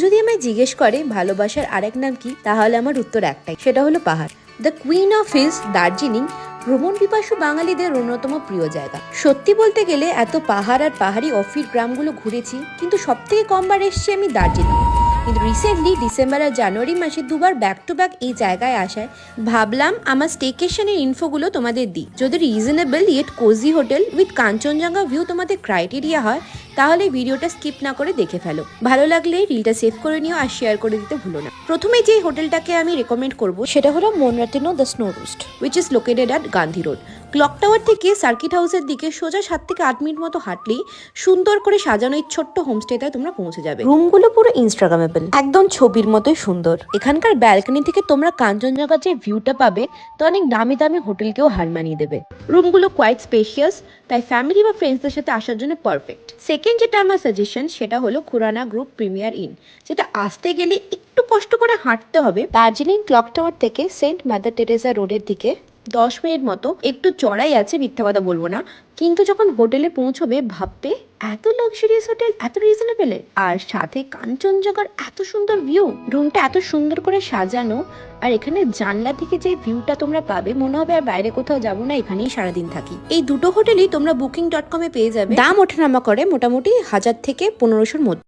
যদি আমায় জিজ্ঞেস করে ভালোবাসার আরেক নাম কি, তাহলে আমার উত্তর একটাই, সেটা হলো পাহাড়। The queen of hills Darjeeling ভ্রমণ পিপাসু বাঙালিদের অন্যতম প্রিয় জায়গা। সত্যি বলতে গেলে এত পাহাড় আর পাহাড়ি অফির গ্রামগুলো ঘুরেছি, কিন্তু সব থেকে কমবার এসেছি আমি দার্জিলিং। কিন্তু রিসেন্টলি ডিসেম্বর আর জানুয়ারি মাসে দুবার ব্যাক টু ব্যাক এই জায়গায় আসায় ভাবলাম আমার স্টেকেশনের ইনফোগুলো তোমাদের দিই। যদি reasonable yet cosy hotel with Kanchenjunga view তোমাদের ক্রাইটেরিয়া হয়, তাহলে ভিডিওটা স্কিপ না করে দেখে ফেলো। ভালো লাগলে রিলটা সেভ করে নিও আর শেয়ার করে দিতে ভুলো না। প্রথমে যে হোটেলটাকে আমি রেকমেন্ড করব সেটা হলো মনরাতিনো the snow roast, which is located at Gandhi road. Clock tower থেকে সার্কিট হাউসের দিকে সোজা 7 থেকে 8 মিনিট মতো হাঁটলেই সুন্দর করে সাজানো এই ছোট্ট হোমস্টেটায় তোমরা পৌঁছে যাবে। রুমগুলো পুরো ইনস্টাগ্রামেবল, একদম ছবির মতোই সুন্দর। এখানকার ব্যালকনি থেকে তোমরা কাঞ্চনজঙ্ঘার যে ভিউটা পাবে তো অনেক দামি দামি হোটেলকেও হার মানিয়ে দেবে। রুমগুলো কোয়াইট স্পেশিয়াস, তাই ফ্যামিলি বা ফ্রেন্ডসদের সাথে আসার জন্য পারফেক্ট। সেকেন্ড যেটা আমার সাজেশন সেটা হলো খুরানা গ্রুপ প্রিমিয়ার ইন, যেটা আসতে গেলে একটু কষ্ট করে হাঁটতে হবে। দার্জিলিং ক্লক টাওয়ার থেকে সেন্ট মাদার টেরেসা রোডের দিকে 10 মিনিট মতো, একটু চড়াই আছে, মিথ্যা কথা বলবো না। কিন্তু যখন হোটেলে পৌঁছবে ভাববে এত লাক্সারিয়াস হোটেল এত রিজনেবলে, আর সাথে কাঞ্চনজঙ্ঘার এত সুন্দর ভিউ। রুমটা এত সুন্দর করে সাজানো, আর এখানে জানলা থেকে যে ভিউটা তোমরা পাবে মনে হবে আর বাইরে কোথাও যাবো না, এখানেই সারাদিন থাকি। এই দুটো হোটেলই তোমরা booking.com পেয়ে যাবে। দাম ওঠানামা করে মোটামুটি 1000 থেকে 1500-র মধ্যে।